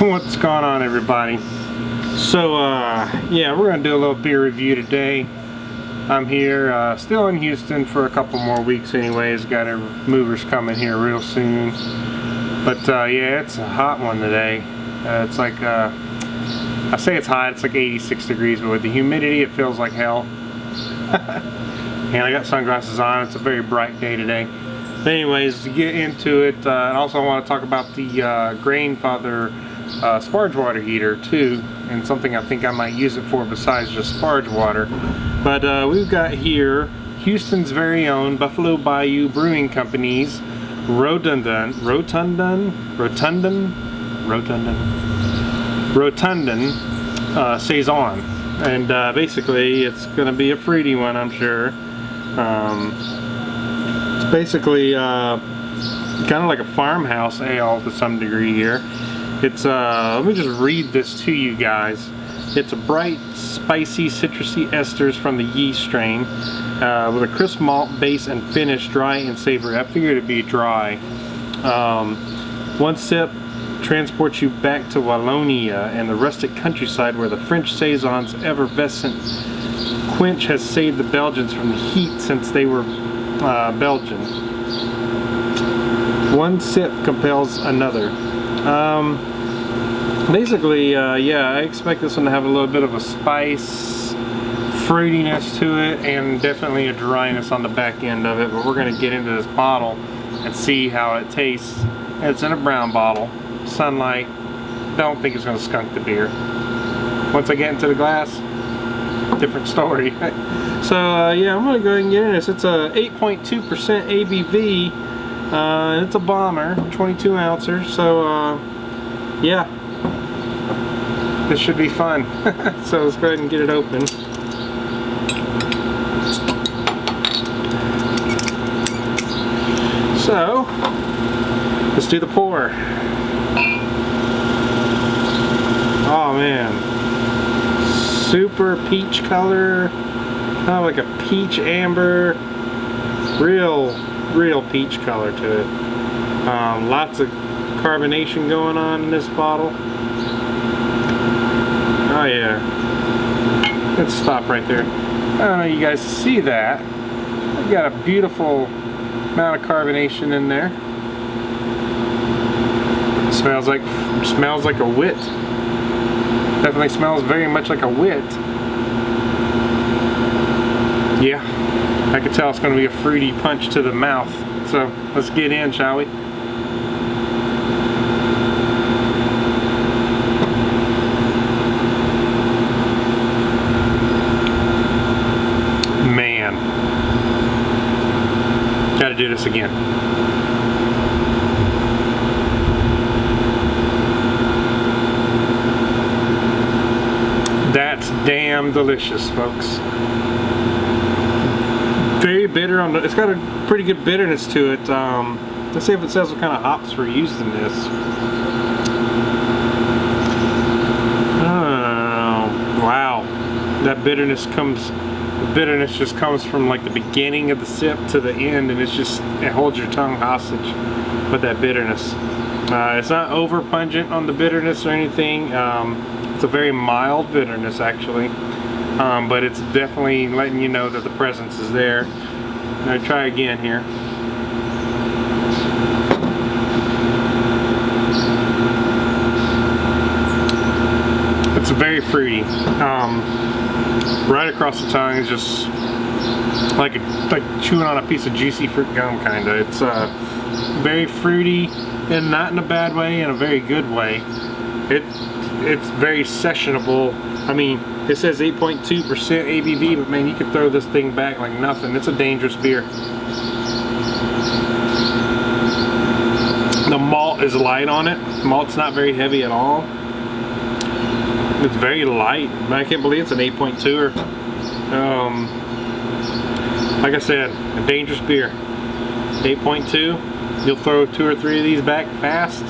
What's going on, everybody? So yeah, we're gonna do a little beer review today. I'm here still in Houston for a couple more weeks anyways. Got our movers coming here real soon, but yeah, it's a hot one today. It's like I say it's hot, it's like 86 degrees, but with the humidity it feels like hell. And I got sunglasses on. It's a very bright day today. But anyways, to get into it, and also I want to talk about the Grainfather Sparge water heater too, and something I think I might use it for besides just Sparge water. But we've got here Houston's very own Buffalo Bayou Brewing Company's Rotundone Saison, and basically it's going to be a fruity one, I'm sure. It's basically kind of like a farmhouse ale to some degree here. It's let me just read this to you guys. It's a bright, spicy, citrusy esters from the yeast strain with a crisp malt base and finish, dry and savory. I figured it'd be dry. One sip transports you back to Wallonia and the rustic countryside where the French Saison's effervescent quench has saved the Belgians from the heat since they were Belgian. One sip compels another. Basically, yeah, I expect this one to have a little bit of a spice, fruitiness to it, and definitely a dryness on the back end of it. But we're going to get into this bottle and see how it tastes. It's in a brown bottle. Sunlight. Don't think it's going to skunk the beer. Once I get into the glass, different story. So yeah, I'm going to go ahead and get in this. It's a 8.2% ABV. It's a bomber, 22 ouncer. So yeah, this should be fun. So let's go ahead and get it open. So let's do the pour. Oh man, super peach color, kind of like a peach amber, real peach color to it. Lots of carbonation going on in this bottle. Oh yeah, let's stop right there. I don't know if you guys see that. I've got a beautiful amount of carbonation in there. It smells like a wit. Definitely smells very much like a wit. Yeah, I can tell it's going to be a fruity punch to the mouth. So let's get in, shall we? Man, got to do this again. That's damn delicious, folks. Very bitter on the, it's got a pretty good bitterness to it. Let's see if it says what kind of hops were used in this. Oh, wow. That bitterness just comes from like the beginning of the sip to the end, and it holds your tongue hostage with that bitterness. It's not over pungent on the bitterness or anything. It's a very mild bitterness actually, but it's definitely letting you know that the presence is there. I'm going to try again here. It's very fruity. Right across the tongue is just like chewing on a piece of juicy fruit gum kinda. It's very fruity, and not in a bad way, in a very good way. It's very sessionable. I mean, it says 8.2% ABV, but man, you could throw this thing back like nothing. It's a dangerous beer. The malt is light on it. Malt's not very heavy at all. It's very light. I can't believe it's an 8.2er. Like I said, a dangerous beer. 8.2. You'll throw 2 or 3 of these back fast.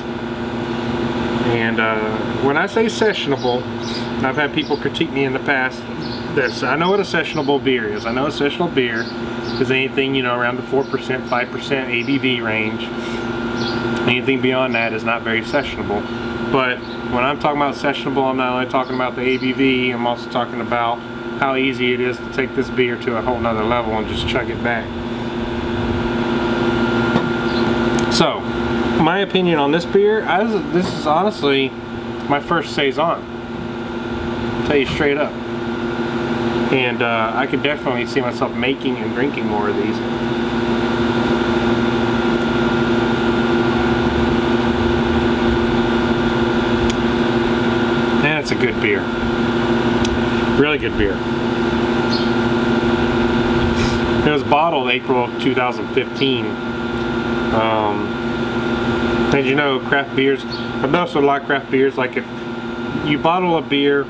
And when I say sessionable, I've had people critique me in the past. I know what a sessionable beer is. I know a sessionable beer is anything, you know, around the 4%, 5% ABV range. Anything beyond that is not very sessionable. But when I'm talking about sessionable, I'm not only talking about the ABV, I'm also talking about how easy it is to take this beer to a whole nother level and just chug it back. So, my opinion on this beer, this is honestly my first Saison. I'll tell you straight up. And I could definitely see myself making and drinking more of these. Man, it's a good beer. Really good beer. It was bottled April of 2015. As you know, craft beers, I've noticed a lot of craft beers, like if you bottle a beer,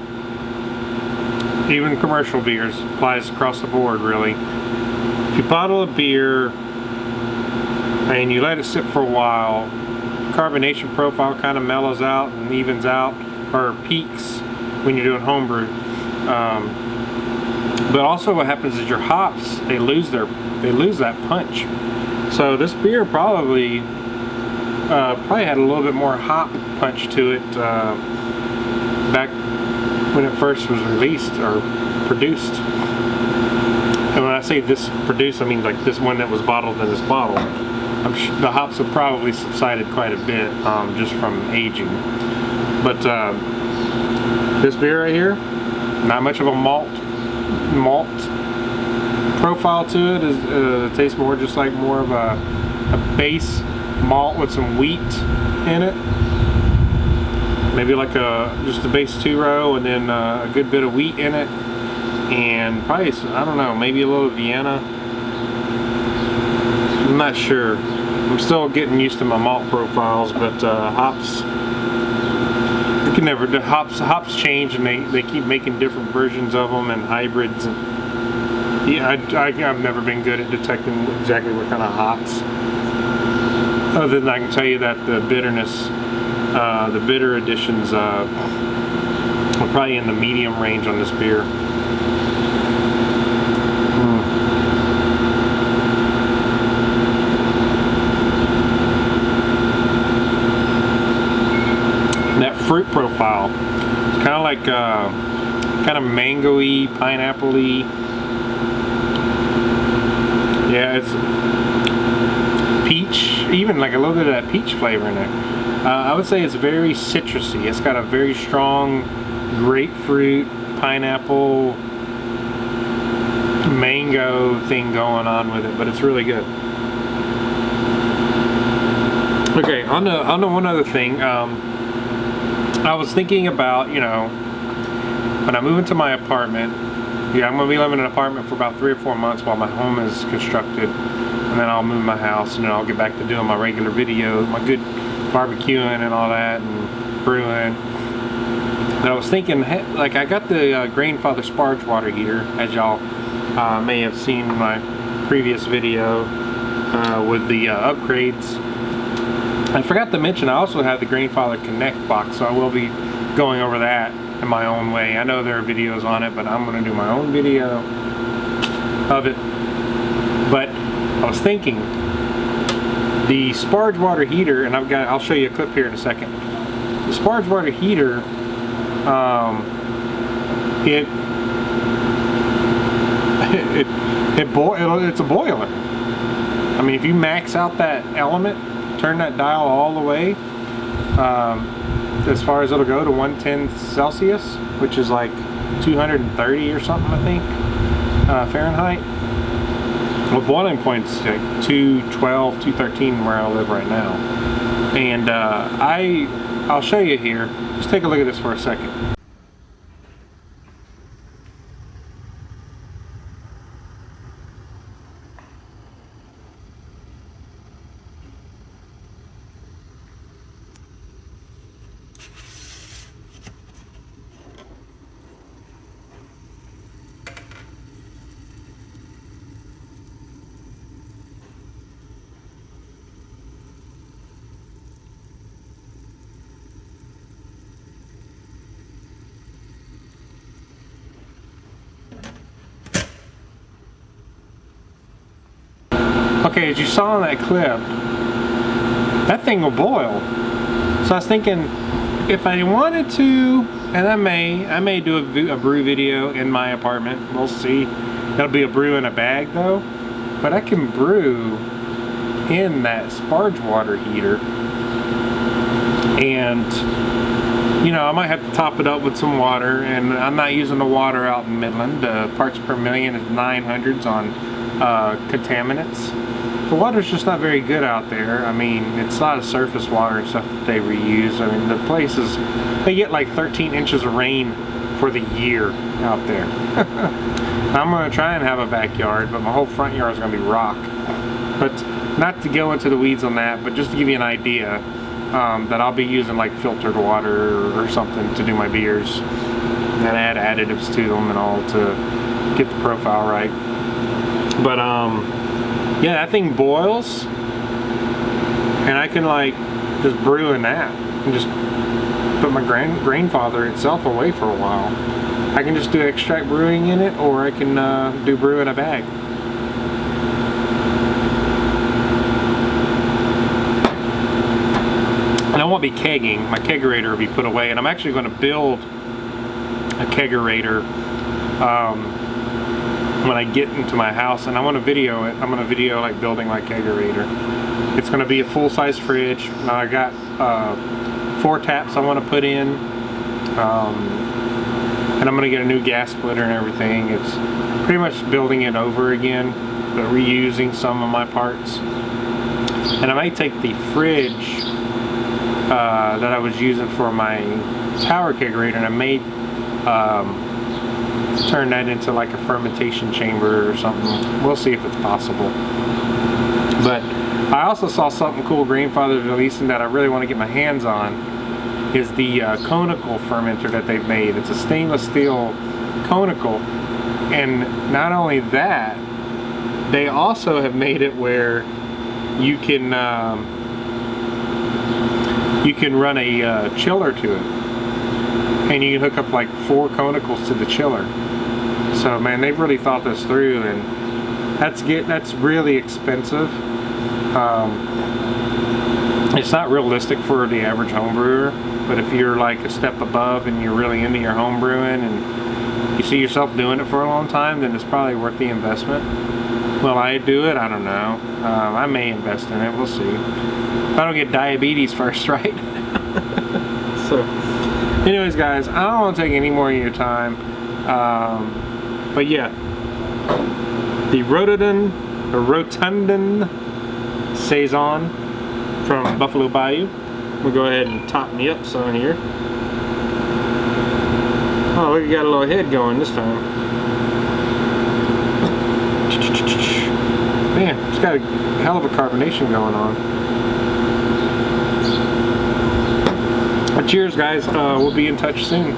even commercial beers, applies across the board really. If you bottle a beer and you let it sit for a while, carbonation profile kind of mellows out and evens out, or peaks when you're doing homebrew. But also what happens is your hops, they lose that punch. So this beer probably had a little bit more hop punch to it back when it first was released or produced. And when I say this produced, I mean like this one that was bottled in this bottle. I'm sure the hops have probably subsided quite a bit just from aging. But this beer right here, not much of a malt profile to it. It tastes more just like more of a base malt with some wheat in it. Maybe like just a base 2-row and then a good bit of wheat in it. And probably, I don't know, maybe a little Vienna. I'm not sure. I'm still getting used to my malt profiles, but hops, you can never, the hops change and they keep making different versions of them and hybrids. And yeah, I've never been good at detecting exactly what kind of hops. Other than I can tell you that the bitterness, the bitter additions are probably in the medium range on this beer. That fruit profile, it's kind of like kind of mango-y, pineapple-y. Yeah, it's peach, even like a little bit of that peach flavor in it. I would say it's very citrusy. It's got a very strong grapefruit, pineapple, mango thing going on with it, but it's really good. Okay, on to one other thing. I was thinking about, you know, when I move into my apartment, yeah, I'm going to be living in an apartment for about 3 or 4 months while my home is constructed, and then I'll move my house, and then I'll get back to doing my regular videos, my good barbecuing and all that, and brewing. But I was thinking, like, I got the Grainfather Sparge water heater, as y'all may have seen in my previous video with the upgrades. I forgot to mention I also have the Grainfather Connect box, so I will be going over that in my own way. I know there are videos on it, but I'm going to do my own video of it. But I was thinking, the Sparge water heater, and I'll show you a clip here in a second. The Sparge water heater, it's a boiler. I mean, if you max out that element, turn that dial all the way, as far as it'll go to 110 Celsius, which is like 230 or something, I think, Fahrenheit. Well, boiling point's like 212, 213 where I live right now. And I'll show you here. Just take a look at this for a second. Okay, as you saw in that clip, that thing will boil. So I was thinking, if I wanted to, and I may do a brew video in my apartment. We'll see. That'll be a brew in a bag though. But I can brew in that Sparge water heater, and you know, I might have to top it up with some water, and I'm not using the water out in Midland. Parts per million is 900s on contaminants. The water's just not very good out there. I mean, it's a lot of surface water and stuff that they reuse. I mean, the places, they get like 13 inches of rain for the year out there. I'm gonna try and have a backyard, but my whole front yard is gonna be rock. But not to go into the weeds on that, but just to give you an idea, that I'll be using like filtered water or something to do my beers, and add additives to them and all to get the profile right. But yeah, that thing boils, and I can like just brew in that and just put my Grainfather itself away for a while. I can just do extract brewing in it, or I can do brew in a bag. And I won't be kegging. My kegerator will be put away, and I'm actually going to build a kegerator when I get into my house, and I want to video it. I'm going to video like building my kegerator. It's going to be a full-size fridge. Now I got 4 taps I want to put in, and I'm going to get a new gas splitter and everything. It's pretty much building it over again, but reusing some of my parts. And I might take the fridge that I was using for my tower kegerator, and I may turn that into like a fermentation chamber or something. We'll see if it's possible. But I also saw something cool Grainfather's releasing that I really want to get my hands on, is the conical fermenter that they've made. It's a stainless steel conical, and not only that, they also have made it where you can run a chiller to it, and you can hook up like 4 conicals to the chiller. So man, they've really thought this through, and that's really expensive. It's not realistic for the average home brewer, but if you're like a step above and you're really into your home brewing and you see yourself doing it for a long time, then it's probably worth the investment. Will I do it? I don't know. I may invest in it. We'll see. If I don't get diabetes first, right? So, anyways, guys, I don't want to take any more of your time. But yeah, the Rotundone Saison from Buffalo Bayou. We'll go ahead and top me up some here. Oh, look, you got a little head going this time. Man, it's got a hell of a carbonation going on. But cheers, guys. We'll be in touch soon.